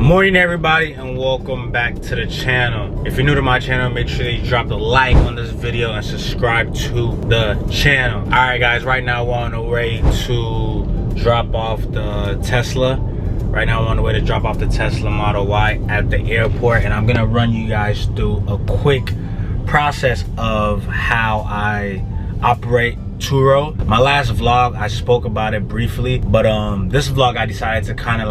Morning everybody, and welcome back to the channel. If you're new to my channel, make sure that you drop a like on this video and subscribe to the channel. All right guys, right now we're on the way to drop off the Tesla. Right now I'm on the way to drop off the Tesla Model Y at the airport, and I'm gonna run you guys through a quick process of how I operate TURO. My last vlog I spoke about it briefly, but this vlog I decided to kind of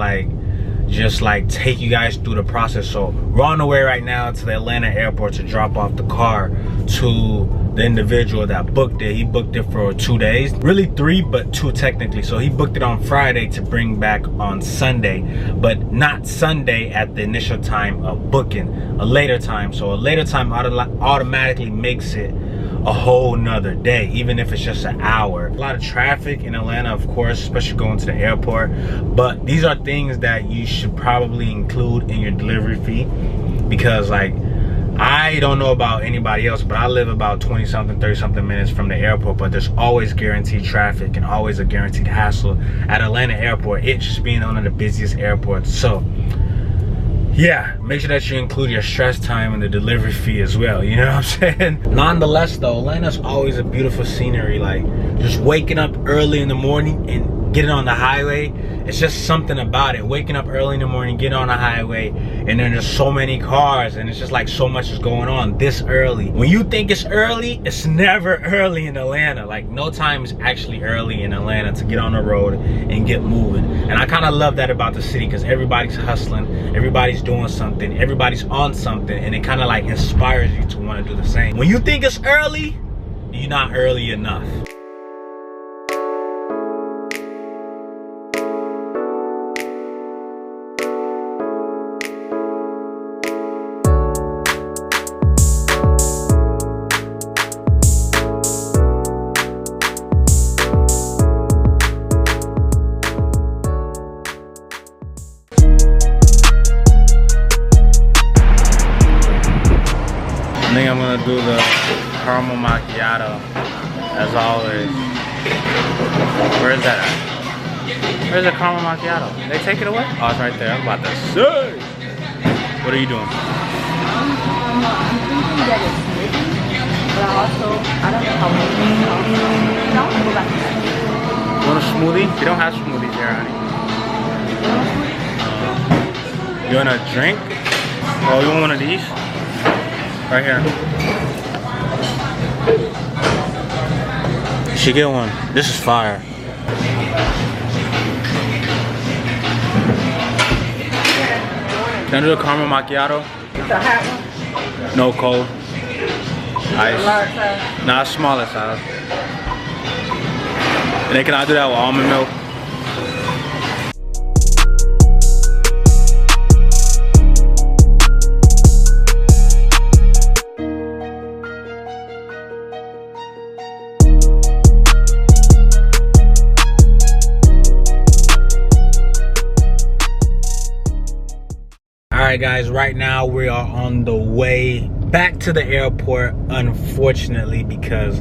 just take you guys through the process. So we're on the way right now to the Atlanta airport to drop off the car to the individual that booked it. He booked it for 2 days, really 3 but 2 technically. So he booked it on Friday to bring back on Sunday, but not Sunday at the initial time of booking, a later time. So a later time automatically makes it a whole nother day, even if it's just an hour. A lot of traffic in Atlanta, of course, especially going to the airport, but these are things that you should probably include in your delivery fee, because I don't know about anybody else, but I live about 20 something 30 something minutes from the airport, but there's always guaranteed traffic and always a guaranteed hassle at Atlanta airport, it just being one of the busiest airports. So yeah, make sure that you include your stress time in the delivery fee as well, you know what I'm saying? Nonetheless though, Atlanta's always a beautiful scenery. Just waking up early in the morning and getting on the highway, it's just something about it. Waking up early in the morning, getting on the highway, and then there's so many cars, and it's just so much is going on this early. When you think it's early, it's never early in Atlanta. No time is actually early in Atlanta to get on the road and get moving. And I kind of love that about the city, because everybody's hustling, everybody's doing something, everybody's on something, and it kind of inspires you to want to do the same. When you think it's early, you're not early enough. I think I'm gonna do the caramel macchiato as always. Where is that at? Where's the caramel macchiato? They take it away? Oh, it's right there. I'm about to say. What are you doing? I'm thinking that it's maybe, but I don't know how much it's I'll go back to that. You want a smoothie? We don't have smoothies here, honey. You want a drink? Oh, you want one of these? Right here. You should get one. This is fire. Can I do a caramel macchiato? The hot one? No, cold. Ice. Large size? Nah, smaller size. And then can I do that with almond milk? Alright guys, right now we are on the way back to the airport, unfortunately, because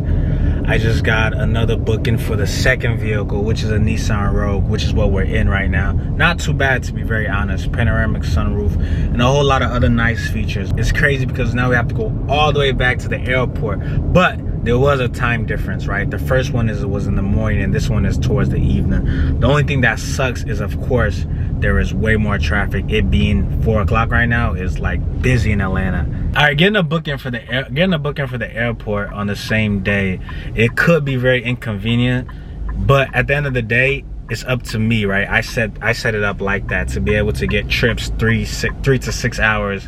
I just got another booking for the second vehicle, which is a NISSAN ROUGE, which is what we're in right now. Not too bad, to be very honest. Panoramic sunroof and a whole lot of other nice features. It's crazy because now we have to go all the way back to the airport, but there was a time difference, right? The first one was in the morning, and this one is towards the evening. The only thing that sucks is, of course, there is way more traffic. It being 4 o'clock right now is busy in Atlanta. All right, getting a booking for the airport on the same day, it could be very inconvenient, but at the end of the day, it's up to me, right? I set it up like that to be able to get trips 3 to 6 hours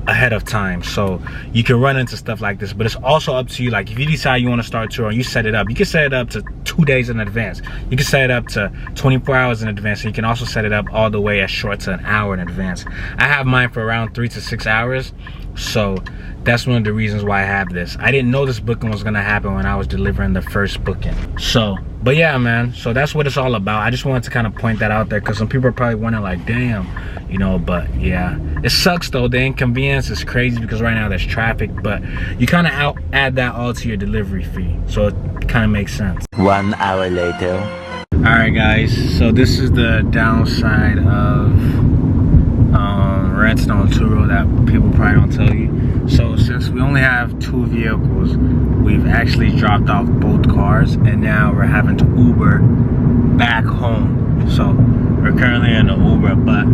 ahead of time, so you can run into stuff like this. But it's also up to you. If you decide you want to start touring, you set it up. You can set it up to 2 days in advance. You can set it up to 24 hours in advance, and you can also set it up all the way as short to an hour in advance. I have mine for around 3 to 6 hours, so that's one of the reasons why I have this. I didn't know this booking was gonna happen when I was delivering the first booking. So, but yeah, man, so that's what it's all about. I just wanted to kind of point that out there, because some people are probably wondering damn, you know. But yeah, it sucks though. The inconvenience is crazy because right now there's traffic, but you kind of add that all to your delivery fee, so it kind of makes sense. 1 hour later. All right guys, so this is the downside of 2 vehicles. We've actually dropped off both cars, and now we're having to Uber back home. So we're currently in an Uber, but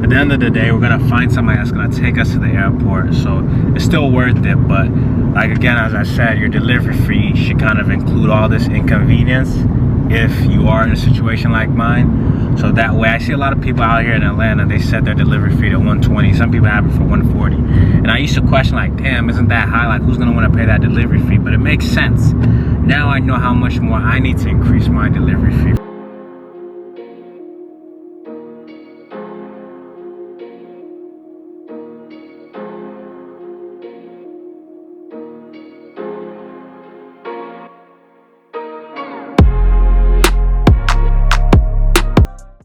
at the end of the day, we're gonna find somebody that's gonna take us to the airport. So it's still worth it, but like again, as I said, your delivery fee should kind of include all this inconvenience if you are in a situation like mine. So that way, I see a lot of people out here in Atlanta, they set their delivery fee to 120. Some people have it for 140. And I used to question like, damn, isn't that high? Like, who's gonna wanna pay that delivery fee? But it makes sense. Now I know how much more I need to increase my delivery fee.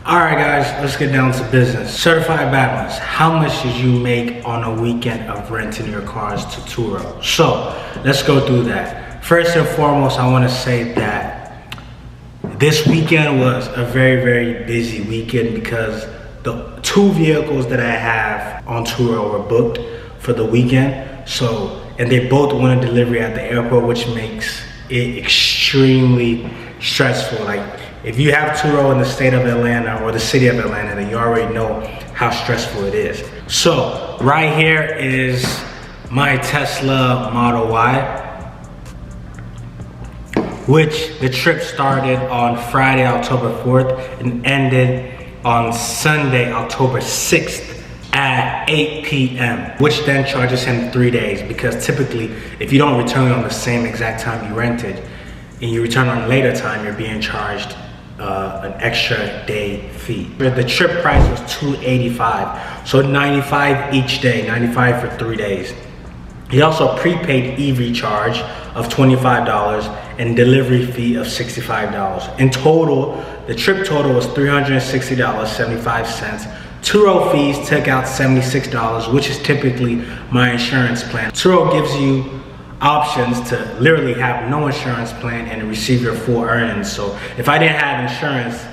Alright guys, let's get down to business. Certified balance. How much did you make on a weekend of renting your cars to TURO? So, let's go through that. First and foremost, I want to say that this weekend was a very, very busy weekend because the 2 vehicles that I have on TURO were booked for the weekend. So, and they both wanted delivery at the airport, which makes it extremely stressful. Like, if you have TURO in the state of Atlanta or the city of Atlanta, then you already know how stressful it is. So right here is my Tesla Model Y, which the trip started on Friday, October 4th and ended on Sunday, October 6th at 8 p.m., which then charges him 3 days, because typically if you don't return on the same exact time you rented and you return on a later time, you're being charged an extra day fee. The trip price was $285, so $95 each day, $95 for 3 days. He also prepaid EV charge of $25 and delivery fee of $65. In total, the trip total was $360.75. TURO fees took out $76, which is typically my insurance plan. TURO gives you options to literally have no insurance plan and receive your full earnings. So if I didn't have insurance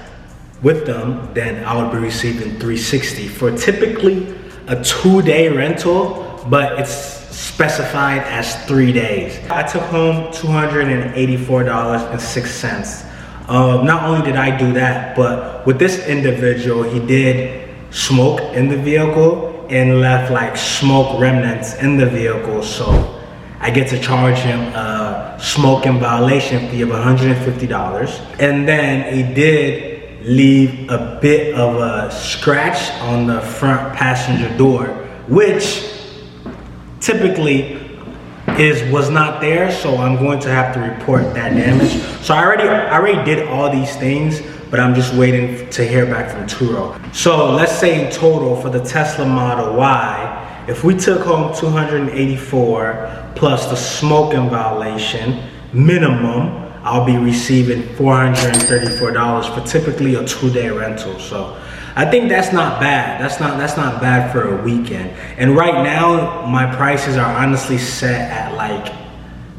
with them, then I would be receiving $360 for typically a 2-day rental, but it's specified as 3 days. I took home $284.06. Not only did I do that, but with this individual, he did smoke in the vehicle and left like smoke remnants in the vehicle. So I get to charge him a smoking violation fee of $150. And then he did leave a bit of a scratch on the front passenger door, which typically was not there, so I'm going to have to report that damage. So I already did all these things, but I'm just waiting to hear back from TURO. So let's say in total for the Tesla Model Y, if we took home $284 plus the smoking violation minimum, I'll be receiving $434 for typically a 2-day rental. So I think that's not bad. That's not bad for a weekend. And right now, my prices are honestly set at like,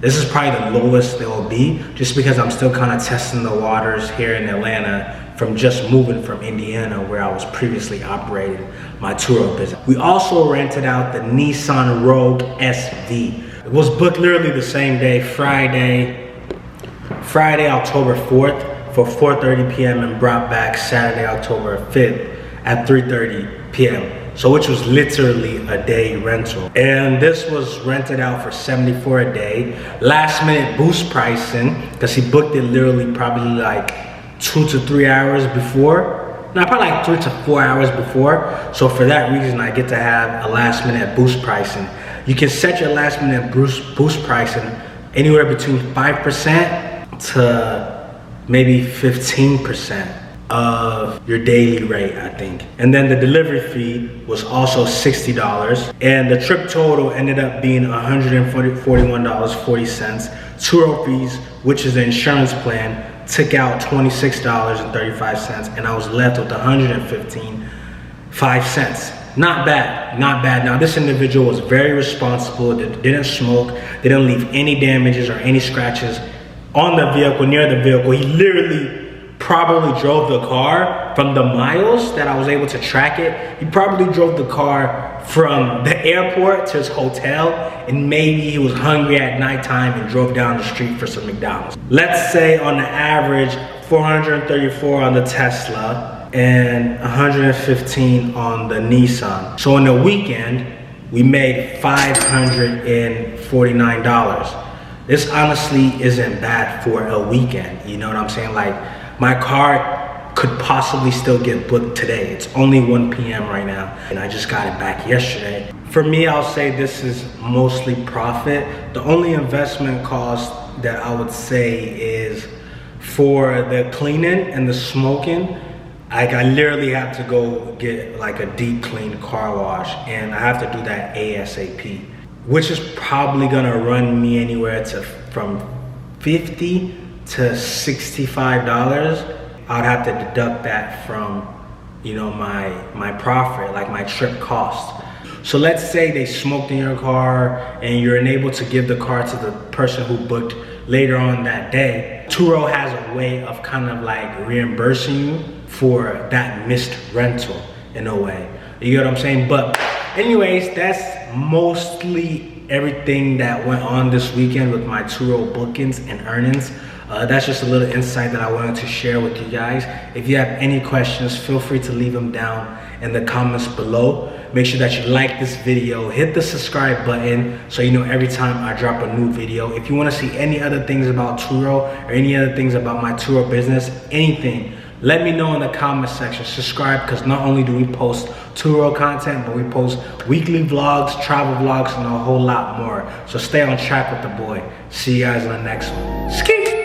this is probably the lowest they'll be, just because I'm still kind of testing the waters here in Atlanta from just moving from Indiana, where I was previously operating my TURO business. We also rented out the NISSAN ROUGE SV. It was booked literally the same day, Friday, October 4th for 4:30 p.m. and brought back Saturday, October 5th at 3:30 p.m. So which was literally a day rental. And this was rented out for $74 a day. Last minute boost pricing, because he booked it literally probably like 2 to 3 hours before. No, probably like 3 to 4 hours before. So for that reason, I get to have a last minute boost pricing. You can set your last minute boost pricing anywhere between 5% to maybe 15% of your daily rate, I think. And then the delivery fee was also $60. And the trip total ended up being $141.40. TURO fees, which is the insurance plan, took out $26.35, and I was left with $115.05. Not bad, not bad. Now this individual was very responsible, didn't smoke, didn't leave any damages or any scratches on the vehicle, near the vehicle. He literally probably drove the car from the miles that I was able to track it. He probably drove the car from the airport to his hotel, and maybe he was hungry at nighttime and drove down the street for some McDonald's. Let's say on the average, 434 on the Tesla and 115 on the Nissan. So in the weekend, we made $549. This honestly isn't bad for a weekend, you know what I'm saying? Like, my car could possibly still get booked today. It's only 1 p.m. right now, and I just got it back yesterday. For me, I'll say this is mostly profit. The only investment cost that I would say is for the cleaning and the smoking. I literally have to go get like a deep clean car wash, and I have to do that ASAP, which is probably gonna run me anywhere to from $50 to $65. I'd have to deduct that from, you know, my profit, like my trip cost. So let's say they smoked in your car and you're unable to give the car to the person who booked later on that day. TURO has a way of kind of like reimbursing you for that missed rental in a way. You get what I'm saying? But anyways, that's mostly everything that went on this weekend with my TURO bookings and earnings. That's just a little insight that I wanted to share with you guys. If you have any questions, feel free to leave them down in the comments below. Make sure that you like this video, hit the subscribe button so you know every time I drop a new video. If you want to see any other things about TURO or any other things about my TURO business, anything, let me know in the comment section. Subscribe, because not only do we post TURO content, but we post weekly vlogs, travel vlogs, and a whole lot more. So stay on track with the boy. See you guys in the next one. Ski!